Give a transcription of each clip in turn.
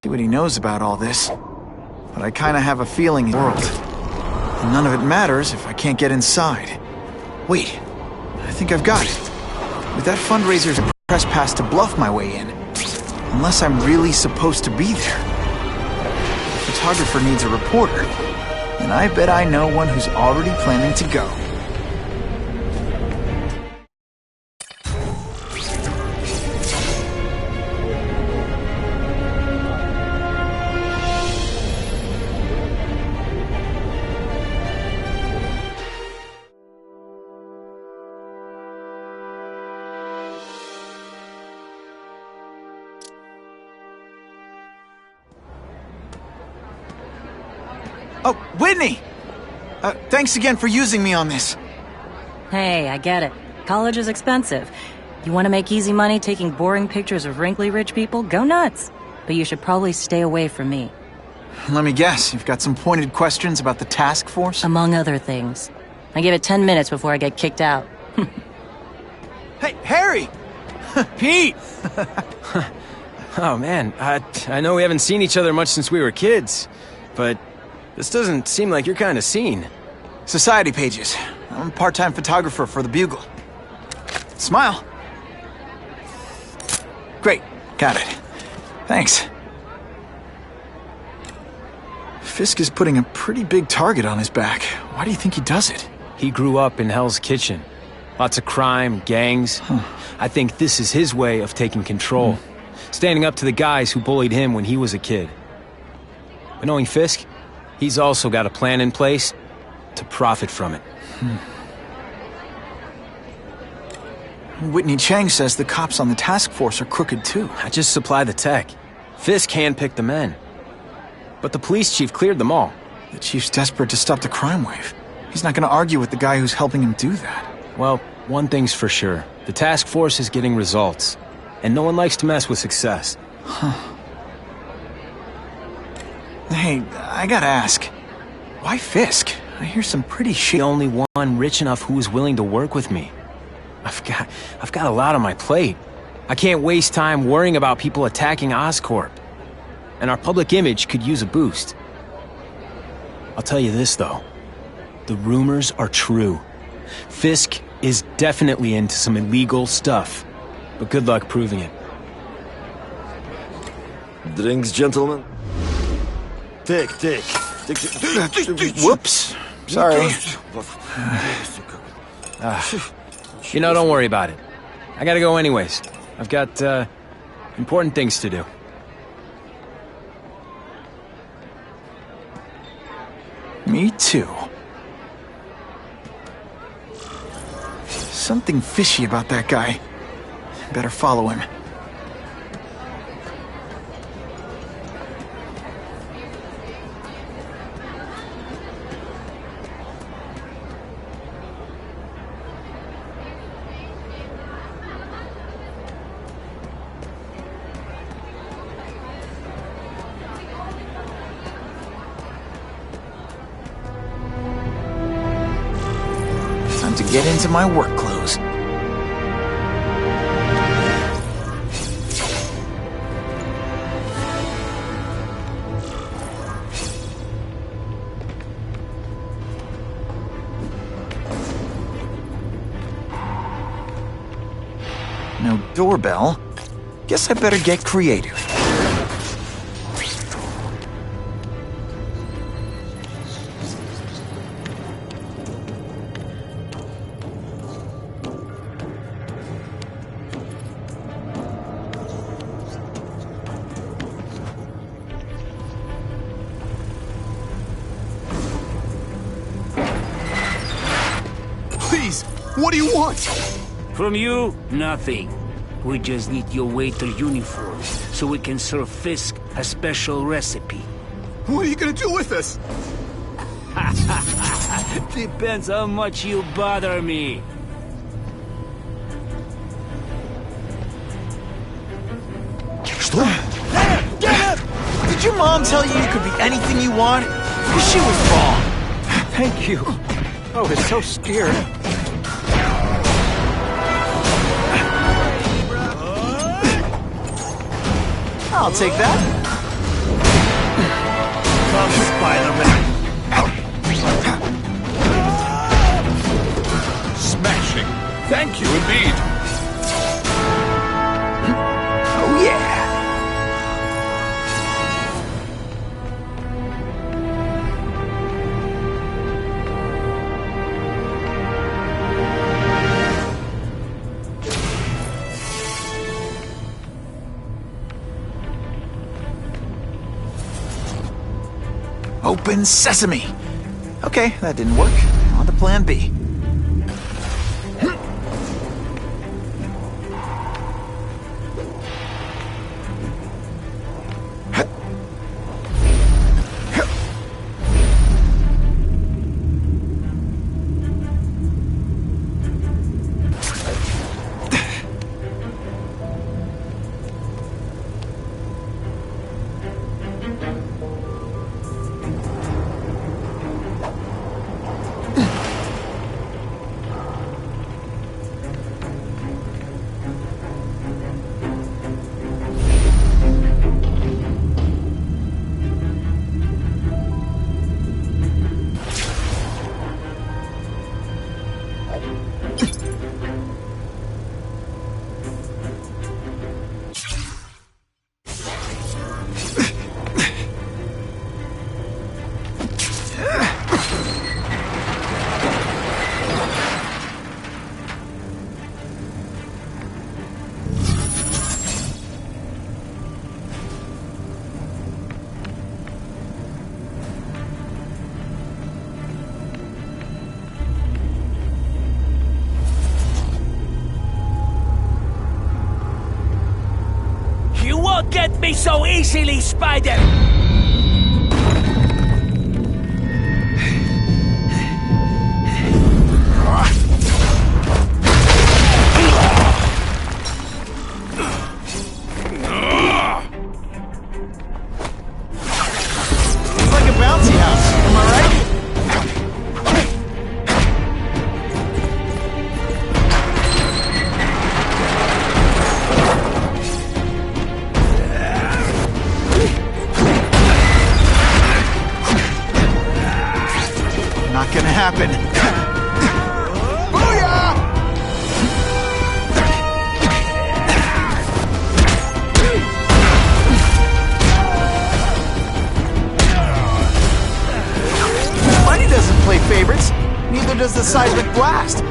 See what he knows about all this. But I kinda have a feeling the world. And none of it matters if I can't get inside. Wait, I think I've got it. With that fundraiser's press pass to bluff my way in. Unless I'm really supposed to be there. The photographer needs a reporter. And I bet I know one who's already planning to go. Oh, Whitney! Thanks again for using me on this. Hey, I get it. College is expensive. You want to make easy money taking boring pictures of wrinkly rich people? Go nuts. But you should probably stay away from me. Let me guess, you've got some pointed questions about the task force? Among other things. I give it 10 minutes before I get kicked out. Hey, Harry! Pete! Oh, man, I know we haven't seen each other much since we were kids, but this doesn't seem like your kind of scene. Society pages. I'm a part-time photographer for the Bugle. Smile. Great, got it. Thanks. Fisk is putting a pretty big target on his back. Why do you think he does it? He grew up in Hell's Kitchen. Lots of crime, gangs. I think this is his way of taking control. Standing up to the guys who bullied him when he was a kid. But knowing Fisk, he's also got a plan in place to profit from it. Whitney Chang says the cops on the task force are crooked too. I just supply the tech. Fisk handpicked the men. But the police chief cleared them all. The chief's desperate to stop the crime wave. He's not gonna argue with the guy who's helping him do that. Well, one thing's for sure. The task force is getting results. And no one likes to mess with success. Hey, I gotta ask. Why Fisk? I hear some pretty shit. The only one rich enough who is willing to work with me. I've got a lot on my plate. I can't waste time worrying about people attacking Oscorp. And our public image could use a boost. I'll tell you this, though. The rumors are true. Fisk is definitely into some illegal stuff. But good luck proving it. Drinks, gentlemen? Take. Whoops. Sorry. You know, don't worry about it. I gotta go anyways. I've got, important things to do. Me too. Something fishy about that guy. Better follow him. Time to get into my work clothes. No doorbell. Guess I better get creative. Please, what do you want? From you, nothing. We just need your waiter uniform, so we can serve Fisk a special recipe. What are you gonna do with us? Depends how much you bother me. Did your mom tell you you could be anything you want? Because she was wrong. Thank you. I was so scared. I'll take that. tough, Spiderman. Smashing. Thank you indeed. Oh yeah! Open sesame! Okay, that didn't work. On to plan B. You won't get me so easily, Spider! It's like a bouncy house, am I right? Not gonna happen. Booyah! Money doesn't play favorites. Neither does the seismic blast.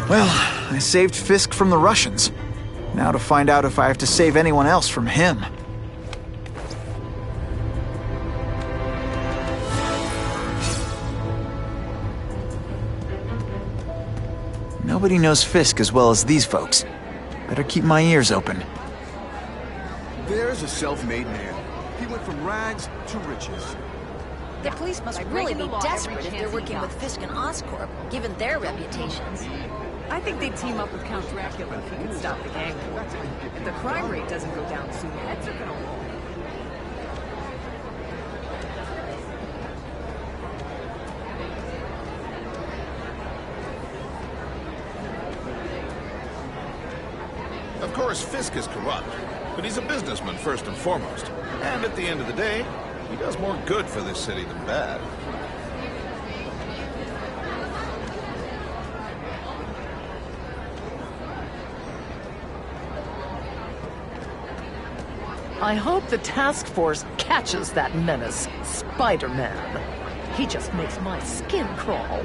Well, I saved Fisk from the Russians. Now to find out if I have to save anyone else from him. Nobody knows Fisk as well as these folks. Better keep my ears open. There's a self-made man. He went from rags to riches. The police must really be desperate if they're working with Fisk and Oscorp, given their reputations. I think they'd team up with Count Dracula if he could stop the gang war. If the crime rate doesn't go down soon, heads are gonna roll. Of course, Fisk is corrupt, but he's a businessman first and foremost. And at the end of the day, he does more good for this city than bad. I hope the task force catches that menace, Spider-Man. He just makes my skin crawl.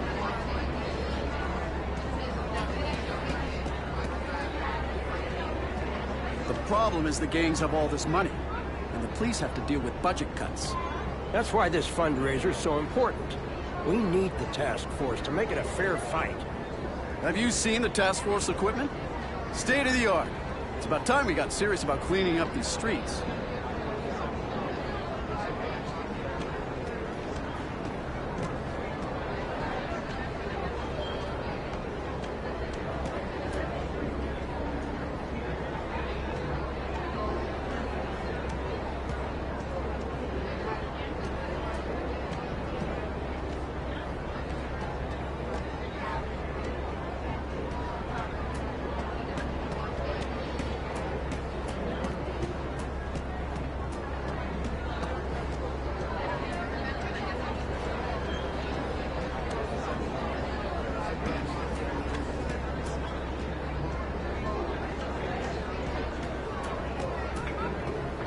The problem is the gangs have all this money, and the police have to deal with budget cuts. That's why this fundraiser is so important. We need the task force to make it a fair fight. Have you seen the task force equipment? State of the art. It's about time we got serious about cleaning up these streets.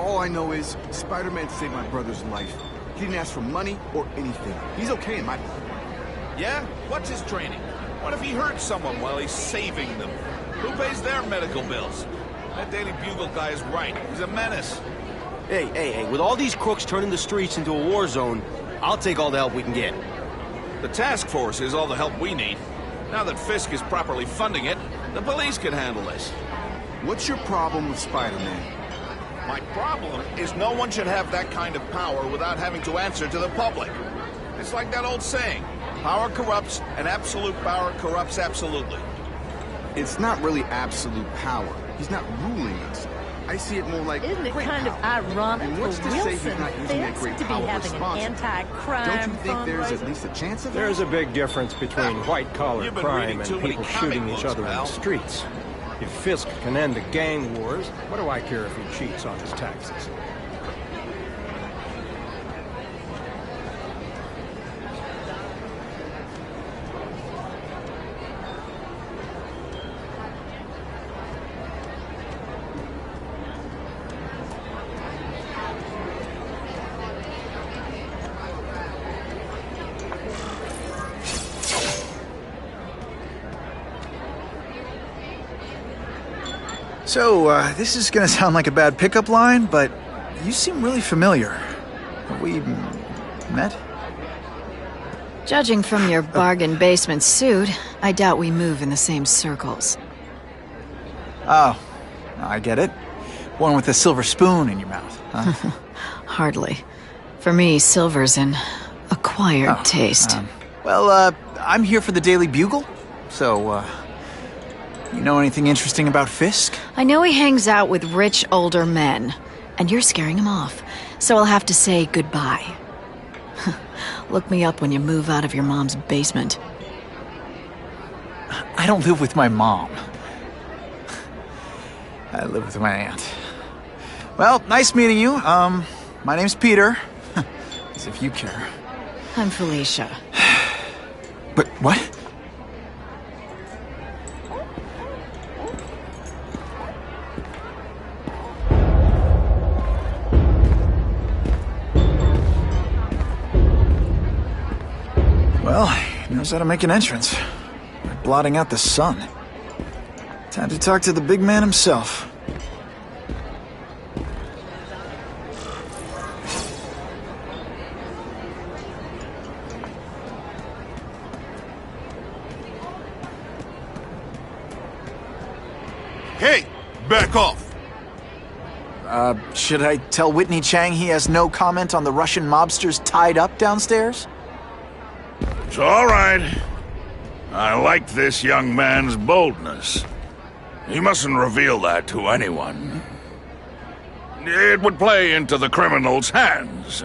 All I know is Spider-Man saved my brother's life. He didn't ask for money or anything. He's okay in my book. Yeah? What's his training? What if he hurts someone while he's saving them? Who pays their medical bills? That Daily Bugle guy is right. He's a menace. Hey, with all these crooks turning the streets into a war zone, I'll take all the help we can get. The task force is all the help we need. Now that Fisk is properly funding it, the police can handle this. What's your problem with Spider-Man? My problem is no one should have that kind of power without having to answer to the public. It's like that old saying, power corrupts, and absolute power corrupts absolutely. It's not really absolute power. He's not ruling us. I see it more like Isn't it great kind of power. ironic And for what's to say he's Wilson not using that Fisk great to be power having an responsibly? anti-crime Don't you think there's fundraiser? at least a chance of that? There's a big difference between white-collar You've been crime reading and too many people comic shooting each books, other in pal. the streets. If Fisk can end the gang wars, what do I care if he cheats on his taxes? So, this is gonna sound like a bad pickup line, but you seem really familiar. Have we met? Judging from your bargain basement suit, I doubt we move in the same circles. Oh, I get it. One with a silver spoon in your mouth, huh? Hardly. For me, silver's an acquired taste. Well, I'm here for the Daily Bugle, so, you know anything interesting about Fisk? I know he hangs out with rich older men, and you're scaring him off, so I'll have to say goodbye. Look me up when you move out of your mom's basement. I don't live with my mom. I live with my aunt. Well, nice meeting you. My name's Peter. As if you care. I'm Felicia. But what? Well, he knows how to make an entrance. By blotting out the sun. Time to talk to the big man himself. Hey, back off. Should I tell Whitney Chang he has no comment on the Russian mobsters tied up downstairs? It's all right. I like this young man's boldness. He mustn't reveal that to anyone. It would play into the criminals' hands.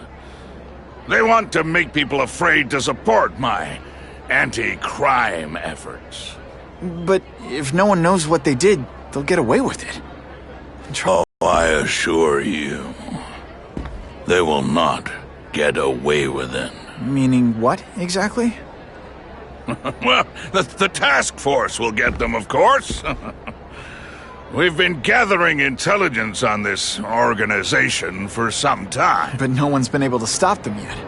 They want to make people afraid to support my anti-crime efforts. But if no one knows what they did, they'll get away with it. Oh, I assure you, they will not get away with it. Meaning what, exactly? Well, the task force will get them, of course. We've been gathering intelligence on this organization for some time. But no one's been able to stop them yet.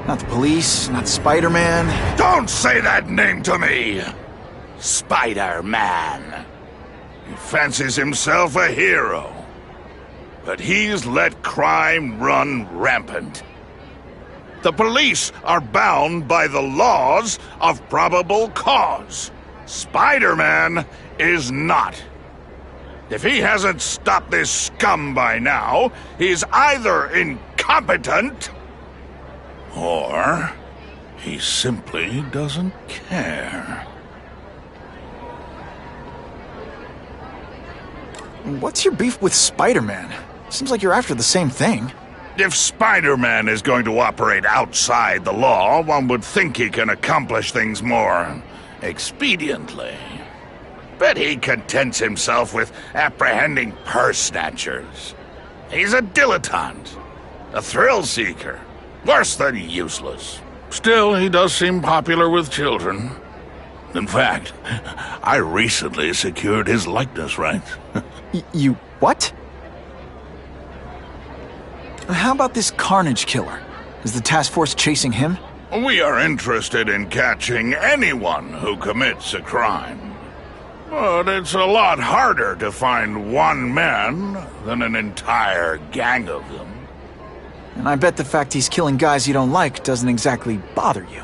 Not the police, not Spider-Man. Don't say that name to me! Spider-Man. He fancies himself a hero. But he's let crime run rampant. The police are bound by the laws of probable cause. Spider-Man is not. If he hasn't stopped this scum by now, he's either incompetent or he simply doesn't care. What's your beef with Spider-Man? Seems like you're after the same thing. If Spider-Man is going to operate outside the law, one would think he can accomplish things more expediently. But he contents himself with apprehending purse snatchers. He's a dilettante, a thrill-seeker, worse than useless. Still, he does seem popular with children. In fact, I recently secured his likeness rights. You what? How about this Carnage killer? Is the task force chasing him? We are interested in catching anyone who commits a crime. But it's a lot harder to find one man than an entire gang of them. And I bet the fact he's killing guys you don't like doesn't exactly bother you.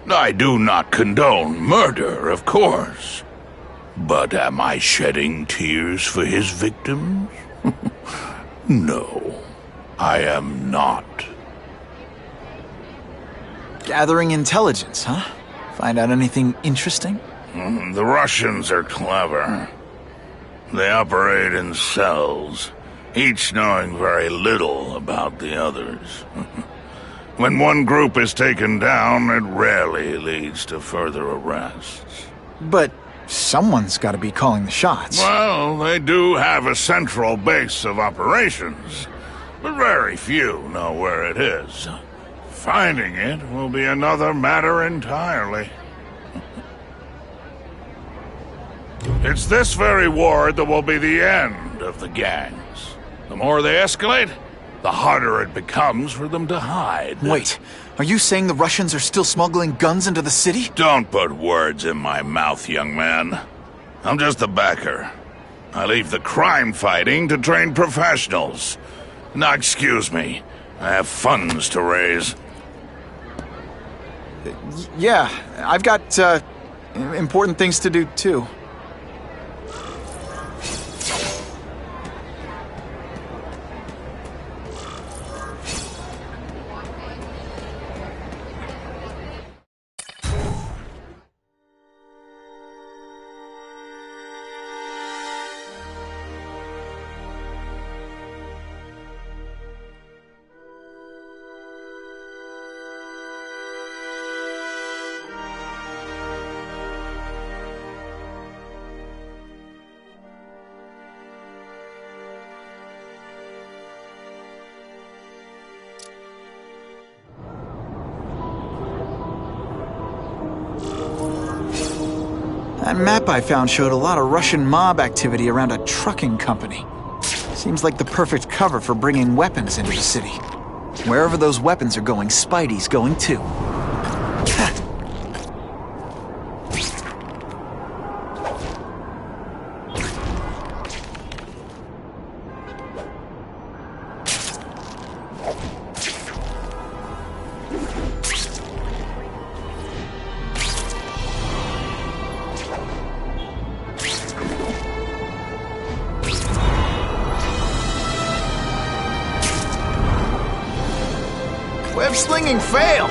I do not condone murder, of course. But am I shedding tears for his victims? No, I am not. Gathering intelligence, huh? Find out anything interesting? The Russians are clever. They operate in cells, each knowing very little about the others. When one group is taken down, it rarely leads to further arrests. But someone's got to be calling the shots. Well, they do have a central base of operations, but very few know where it is. Finding it will be another matter entirely. It's this very ward that will be the end of the gangs. The more they escalate, the harder it becomes for them to hide. Wait, are you saying the Russians are still smuggling guns into the city? Don't put words in my mouth, young man. I'm just a backer. I leave the crime fighting to trained professionals. Now, excuse me, I have funds to raise. Yeah, I've got, important things to do, too. That map I found showed a lot of Russian mob activity around a trucking company. Seems like the perfect cover for bringing weapons into the city. Wherever those weapons are going, Spidey's going too. Web slinging fail!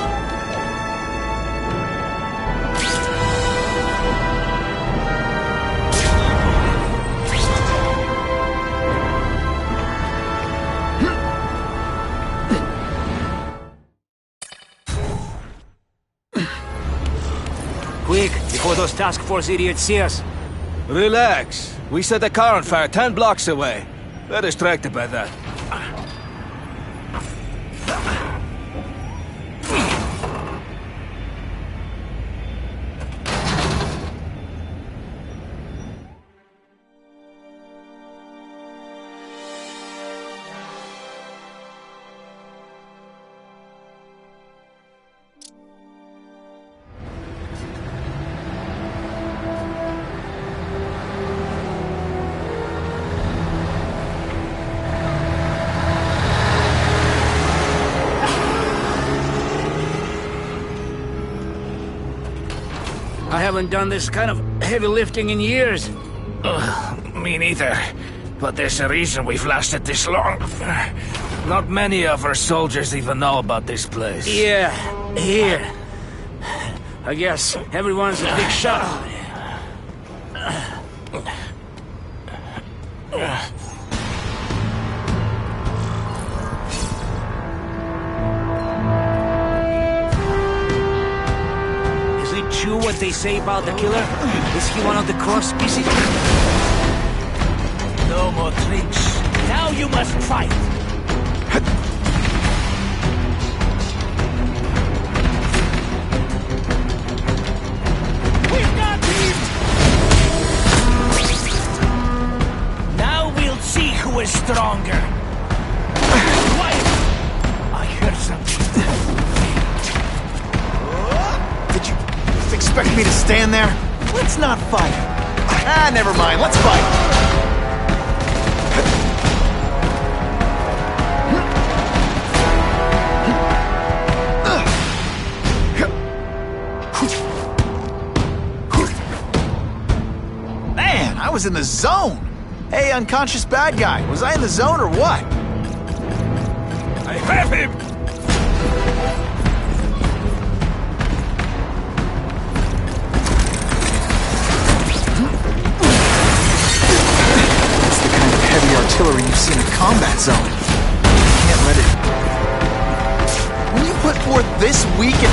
Quick, before those task force idiots see us. Relax. We set a car on fire 10 blocks away. They're distracted by that. I haven't done this kind of heavy lifting in years. Me neither. But there's a reason we've lasted this long. Not many of our soldiers even know about this place. Yeah, here. I guess everyone's a big shot. Is it true what they say about the killer? Is he one of the cross species? No more tricks. Now you must fight. We've got him! Now we'll see who is stronger. Quiet! Did you expect me to stand there? Let's not fight. Ah, never mind. Let's fight. Man, I was in the zone. Hey, unconscious bad guy. Was I in the zone or what? I have him! Heavy artillery you see in a combat zone. Can't let it... When you put forth this weak and...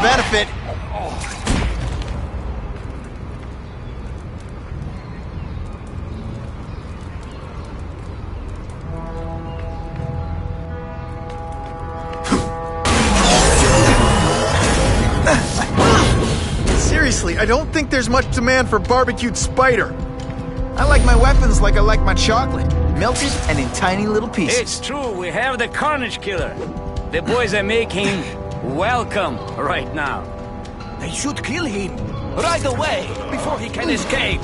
benefit. Seriously, I don't think there's much demand for barbecued spider. I like my weapons like I like my chocolate, melted and in tiny little pieces. It's true, we have the Carnage Killer. The boys are making welcome right now. They should kill him right away before he can escape.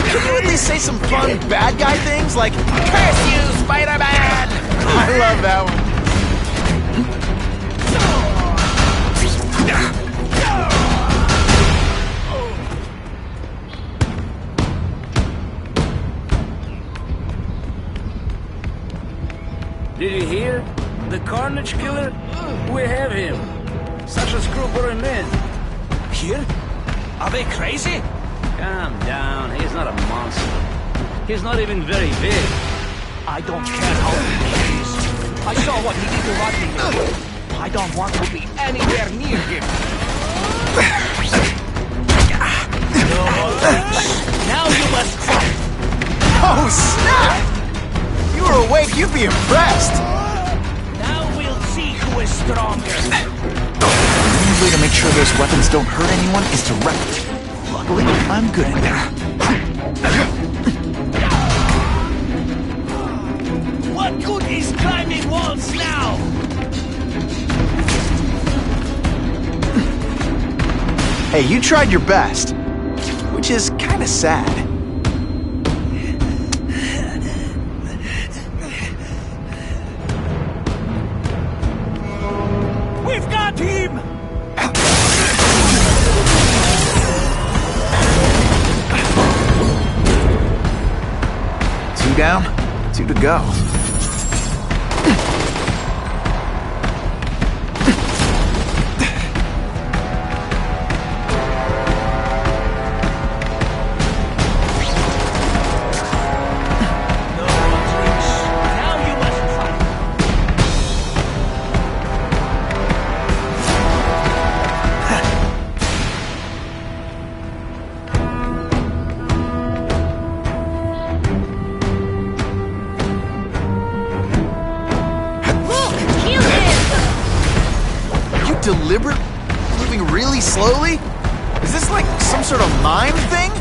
Can you at least say some fun bad guy things like, "Curse you, Spider-Man"? I love that one. Did you hear? The Carnage Killer? We have him. Such a screw-burning man. Here? Are they crazy? Calm down. He's not a monster. He's not even very big. I don't care how big he is. I saw what he did to Rodney. I don't want to be anywhere near him. Now you must fight. Oh, snap! If you were awake, you'd be impressed. Now we'll see who is stronger. The only way to make sure those weapons don't hurt anyone is to wreck it. Luckily, I'm good at that. What good is climbing walls now? Hey, you tried your best, which is kind of sad. We've got him! Two down, two to go. Deliberate? Moving really slowly? Is this like some sort of mime thing?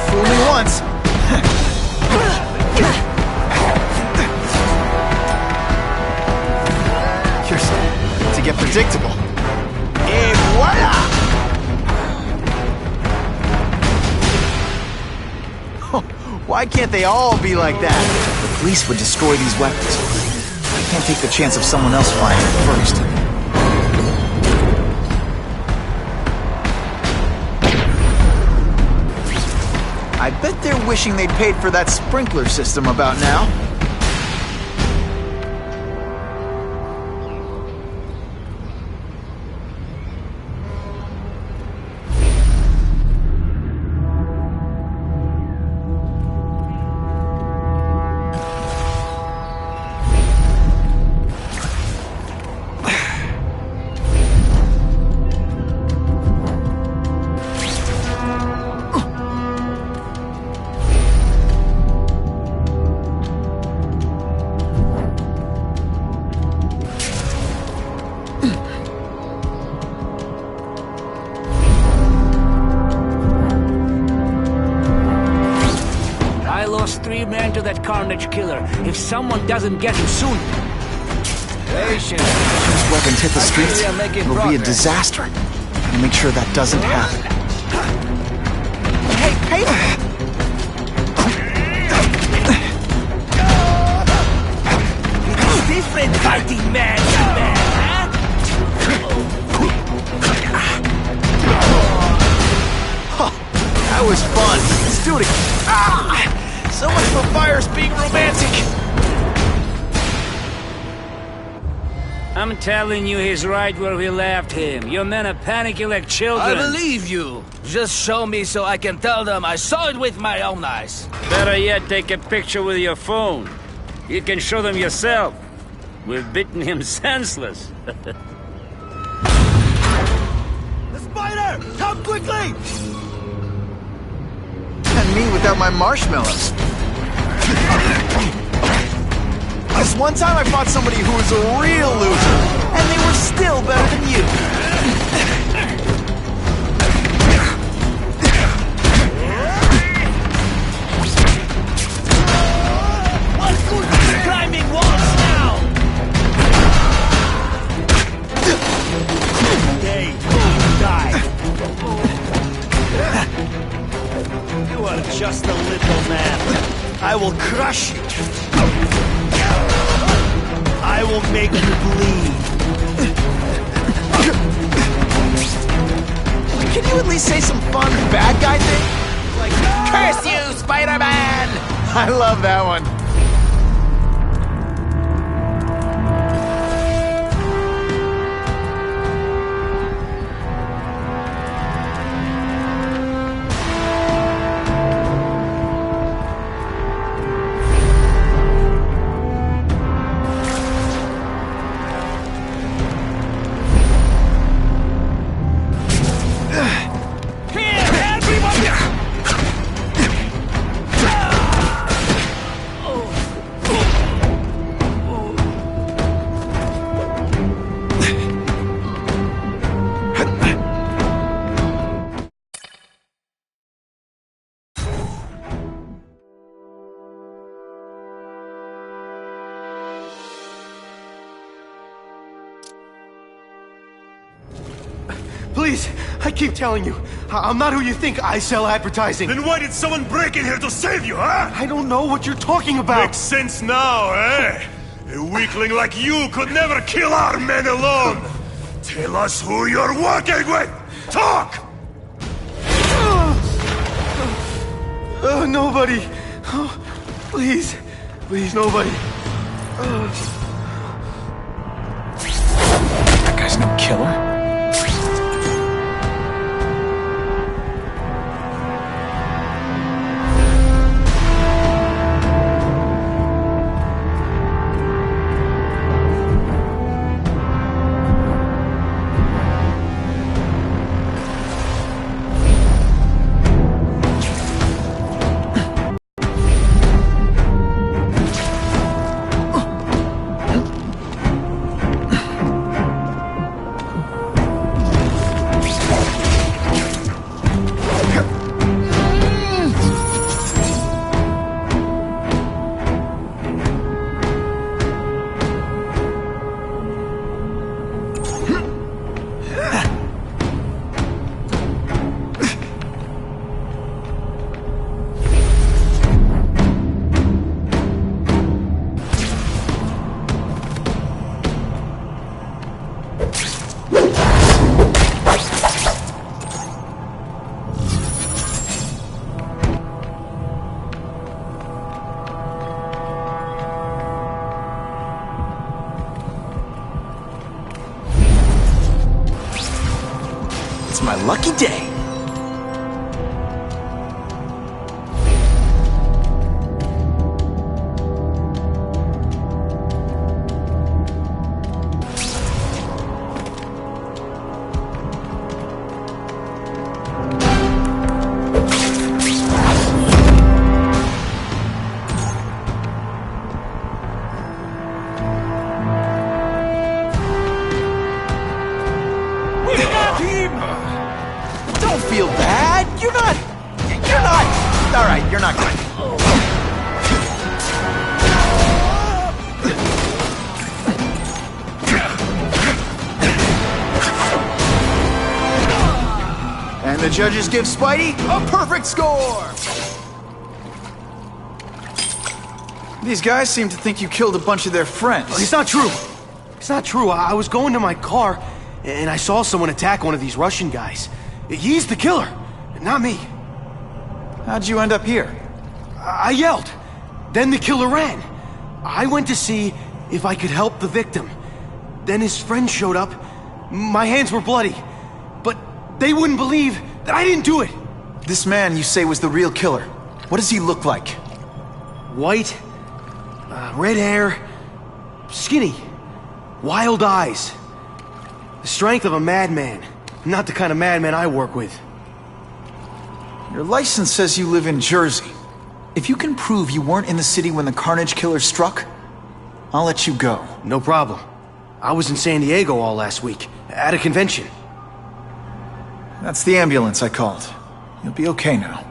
Fool me once. To get predictable. Et voila! Why can't they all be like that? The police would destroy these weapons. I can't take the chance of someone else finding it first. wishing they'd paid for that sprinkler system about now. To that Carnage killer. If someone doesn't get him soon. Patience. These weapons hit the streets, it'll be a disaster. I'll make sure that doesn't happen. Hey! It's different fighting man, That was fun. Let's do it again. So much for fires being romantic! I'm telling you, he's right where we left him. Your men are panicking like children. I believe you. Just show me so I can tell them I saw it with my own eyes. Better yet, take a picture with your phone. You can show them yourself. We've beaten him senseless. The spider! Come quickly! And me without my marshmallows. This one time I fought somebody who was a real loser, and they were still better than you. What's good with climbing walls now? Hey, die. You are just a little man. I will crush you. I will make you bleed. Can you at least say some fun bad guy thing? Like, curse you, Spider-Man! I love that one. Please, I keep telling you, I'm not who you think. I sell advertising. Then why did someone break in here to save you, huh? I don't know what you're talking about. Makes sense now, eh? A weakling like you could never kill our men alone. Tell us who you're working with. Talk! Nobody. Oh, please. Please, nobody. That guy's no killer. my lucky day. Don't feel bad. You're not. All right, you're not good. And the judges give Spidey a perfect score. These guys seem to think you killed a bunch of their friends. It's not true. It's not true. I was going to my car, and I saw someone attack one of these Russian guys. He's the killer, not me. How'd you end up here? I yelled. Then the killer ran. I went to see if I could help the victim. Then his friend showed up. My hands were bloody. But they wouldn't believe that I didn't do it. This man you say was the real killer. What does he look like? White, red hair, skinny, wild eyes. The strength of a madman. Not the kind of madman I work with. Your license says you live in Jersey. If you can prove you weren't in the city when the Carnage Killer struck, I'll let you go. No problem. I was in San Diego all last week, at a convention. That's the ambulance I called. You'll be okay now.